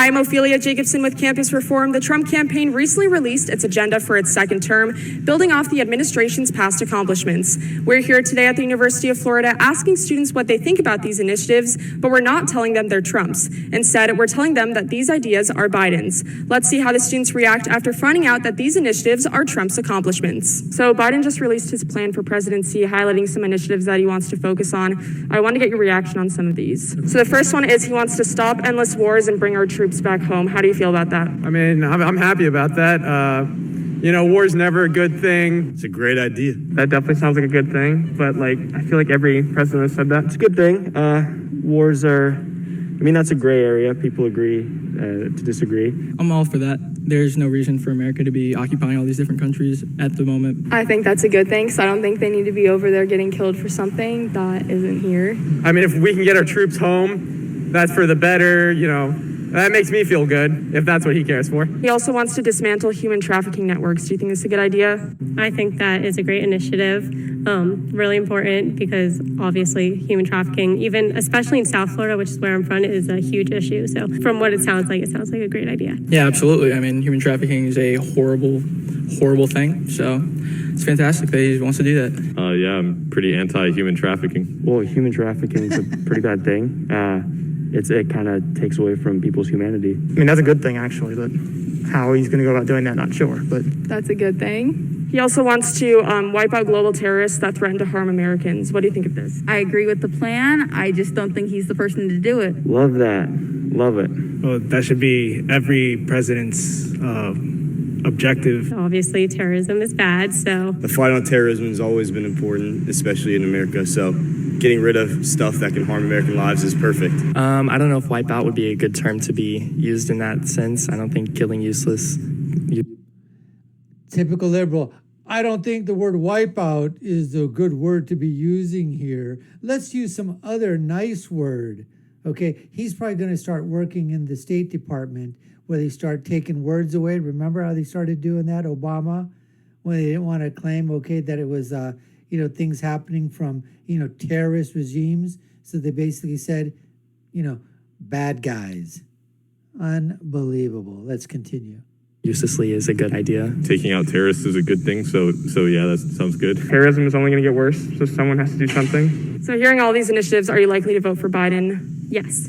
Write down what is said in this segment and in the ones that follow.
I'm Ophelia Jacobson with Campus Reform. The Trump campaign recently released its agenda for its second term, building off the administration's past accomplishments. We're here today at the University of Florida asking students what they think about these initiatives, but we're not telling them they're Trump's. Instead, we're telling them that these ideas are Biden's. Let's see how the students react after finding out that these initiatives are Trump's accomplishments. So Biden just released his plan for presidency, highlighting some initiatives that he wants to focus on. I want to get your reaction on some of these. So the first one is he wants to stop endless wars and bring our troops back home. How do you feel about that? I mean, I'm happy about that. War's never a good thing. It's a great idea. That definitely sounds like a good thing, but I feel like every president has said that. It's a good thing. Wars are, that's a gray area. People agree to disagree. I'm all for that. There's no reason for America to be occupying all these different countries at the moment. I think that's a good thing, so I don't think they need to be over there getting killed for something that isn't here. If we can get our troops home, that's for the better, That makes me feel good, if that's what he cares for. He also wants to dismantle human trafficking networks. Do you think this is a good idea? I think that is a great initiative. Really important because obviously human trafficking, even especially in South Florida, which is where I'm from, is a huge issue. So from what it sounds like a great idea. Yeah, absolutely. Human trafficking is a horrible, horrible thing. So it's fantastic that he wants to do that. I'm pretty anti-human trafficking. Well, human trafficking is a pretty bad thing. It kind of takes away from people's humanity. That's a good thing, actually, but how he's going to go about doing that, not sure. But that's a good thing. He also wants to wipe out global terrorists that threaten to harm Americans. What do you think of this? I agree with the plan. I just don't think he's the person to do it. Love that. Love it. Well, that should be every president's objective. Obviously, terrorism is bad, so. The fight on terrorism has always been important, especially in America, so getting rid of stuff that can harm American lives is perfect. I don't know if wipeout would be a good term to be used in that sense. I don't think killing useless. Typical liberal. I don't think the word wipeout is a good word to be using here. Let's use some other nice word. Okay, he's probably going to start working in the State Department where they start taking words away. Remember how they started doing that, Obama? When they didn't want to claim, that it was, things happening from, terrorist regimes. So they basically said, bad guys. Unbelievable. Let's continue. Uselessly is a good idea. Taking out terrorists is a good thing, so yeah, that sounds good. Terrorism is only going to get worse, so someone has to do something. So hearing all these initiatives, are you likely to vote for Biden? Yes.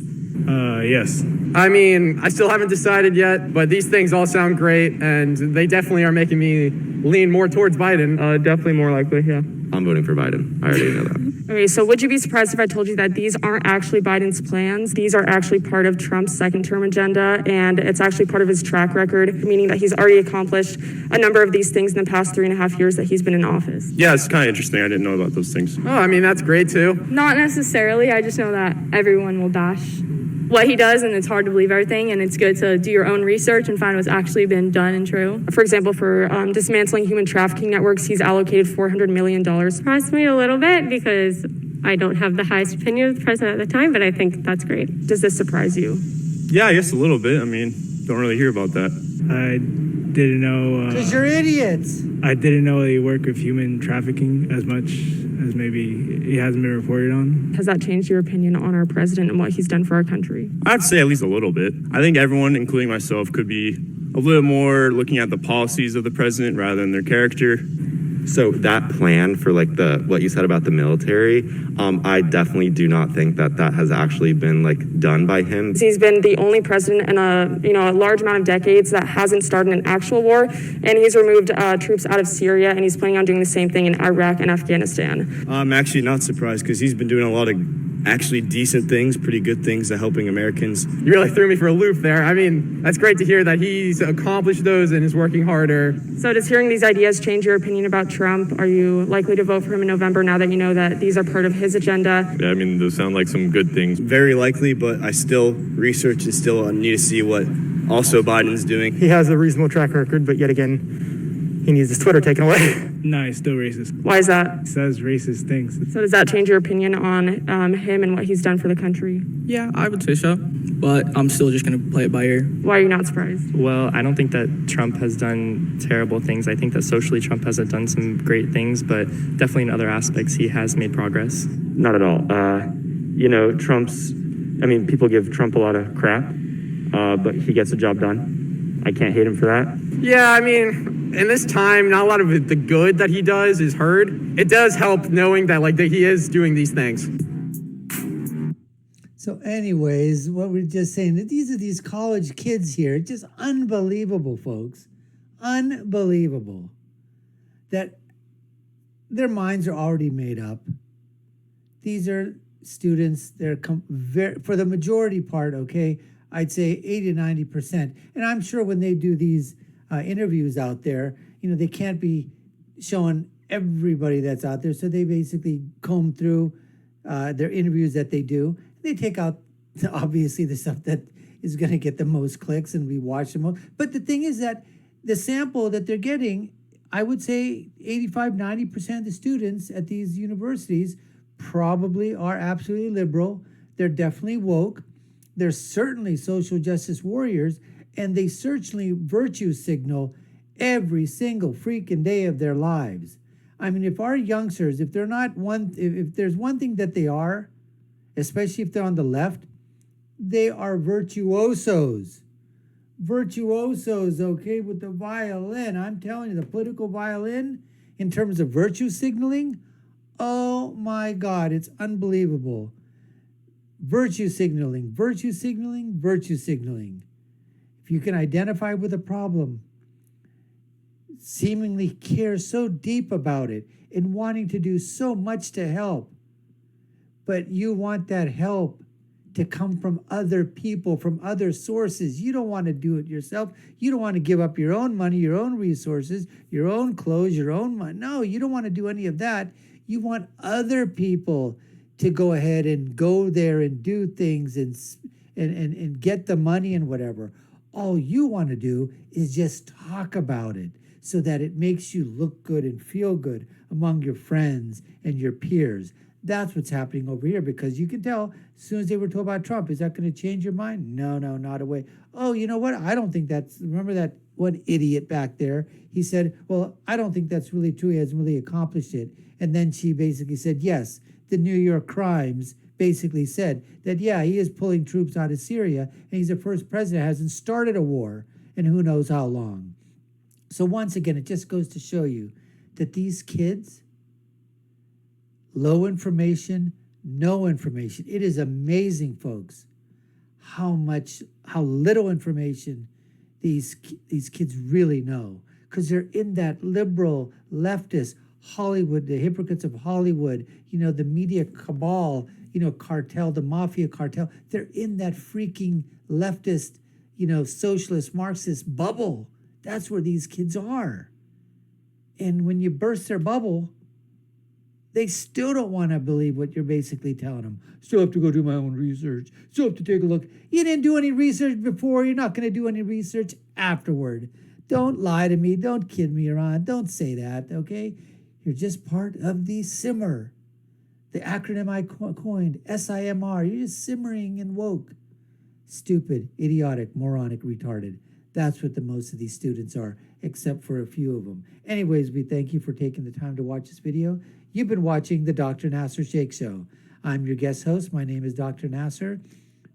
Yes. I still haven't decided yet, but these things all sound great, and they definitely are making me lean more towards Biden. Definitely more likely, yeah. I'm voting for Biden. I already know that. Okay, so would you be surprised if I told you that these aren't actually Biden's plans? These are actually part of Trump's second term agenda, and it's actually part of his track record, meaning that he's already accomplished a number of these things in the past 3.5 years that he's been in office. Yeah, it's kind of interesting. I didn't know about those things. Oh, that's great too. Not necessarily. I just know that everyone will bash what he does, and it's hard to believe everything, and it's good to do your own research and find what's actually been done and true. For example, for dismantling human trafficking networks, he's allocated $400 million. Surprised me a little bit because I don't have the highest opinion of the president at the time, but I think that's great. Does this surprise you? Yeah, I guess a little bit. Don't really hear about that. I didn't know. Because you're idiots. I didn't know they work with human trafficking as much as maybe it hasn't been reported on. Has that changed your opinion on our president and what he's done for our country? I'd say at least a little bit. I think everyone, including myself, could be a little more looking at the policies of the president rather than their character. So that plan for what you said about the military, I definitely do not think that has actually been done by him. He's been the only president in a large amount of decades that hasn't started an actual war, and he's removed troops out of Syria, and he's planning on doing the same thing in Iraq and Afghanistan. I'm actually not surprised because he's been doing a lot of actually decent things, pretty good things at helping Americans. You really threw me for a loop there. That's great to hear that he's accomplished those and is working harder. So does hearing these ideas change your opinion about Trump? Are you likely to vote for him in November now that you know that these are part of his agenda? Yeah, those sound like some good things. Very likely, but I still research and still need to see what also Biden's doing. He has a reasonable track record, but yet again, he needs his Twitter taken away. No, he's still racist. Why is that? He says racist things. So does that change your opinion on him and what he's done for the country? Yeah, I would say so, but I'm still just going to play it by ear. Why are you not surprised? Well, I don't think that Trump has done terrible things. I think that socially Trump hasn't done some great things, but definitely in other aspects he has made progress. Not at all. Trump's, people give Trump a lot of crap. but he gets the job done. I can't hate him for that. Yeah, I mean, in this time, not a lot of the good that he does is heard. It does help knowing that that he is doing these things. So anyways, what we're just saying, that these are these college kids here, just unbelievable, folks. Unbelievable. That their minds are already made up. These are students, they're for the majority part, okay, I'd say 80 to 90%. And I'm sure when they do these interviews out there, they can't be showing everybody that's out there. So they basically comb through their interviews that they do. They take out, obviously, the stuff that is going to get the most clicks and we watch the most. But the thing is that the sample that they're getting, I would say 85, 90% of the students at these universities probably are absolutely liberal. They're definitely woke. They're certainly social justice warriors, and they certainly virtue signal every single freaking day of their lives. I mean, if our youngsters, if they're not if there's one thing that they are, especially if they're on the left, they are virtuosos. Virtuosos, okay, with the violin. I'm telling you, the political violin, in terms of virtue signaling, oh my God, it's unbelievable. Virtue signaling, virtue signaling, virtue signaling. If you can identify with a problem, seemingly care so deep about it and wanting to do so much to help, but you want that help to come from other people, from other sources. You don't want to do it yourself. You don't want to give up your own money, your own resources, your own clothes, your own money. No, you don't want to do any of that. You want other people to go ahead and go there and do things and get the money and whatever. All you want to do is just talk about it so that it makes you look good and feel good among your friends and your peers. That's what's happening over here, because you can tell as soon as they were told about Trump, is that going to change your mind? No, not a way. Oh, you know what? I don't think that's, remember that one idiot back there? He said, well, I don't think that's really true. He hasn't really accomplished it. And then she basically said, yes, the New York Crimes basically said that, yeah, he is pulling troops out of Syria, and he's the first president that hasn't started a war in who knows how long. So once again, it just goes to show you that these kids, low information, no information. It is amazing, folks, how little information these kids really know, because they're in that liberal, leftist, Hollywood, the hypocrites of Hollywood, the media cabal, cartel, the mafia cartel. They're in that freaking leftist, socialist, Marxist bubble. That's where these kids are. And when you burst their bubble, they still don't want to believe what you're basically telling them. Still have to go do my own research. Still have to take a look. You didn't do any research before. You're not going to do any research afterward. Don't lie to me. Don't kid me around. Don't say that, okay? You're just part of the simmer. The acronym I coined, SIMR. You're just simmering and woke. Stupid, idiotic, moronic, retarded. That's what the most of these students are, except for a few of them. Anyways, we thank you for taking the time to watch this video. You've been watching the Dr. Nasser Sheikh Show. I'm your guest host. My name is Dr. Nasser.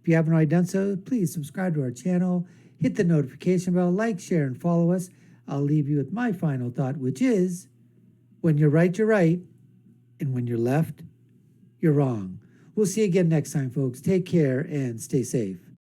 If you haven't already done so, please subscribe to our channel, hit the notification bell, like, share, and follow us. I'll leave you with my final thought, which is, when you're right, you're right, and when you're left, you're wrong. We'll see you again next time, folks. Take care and stay safe.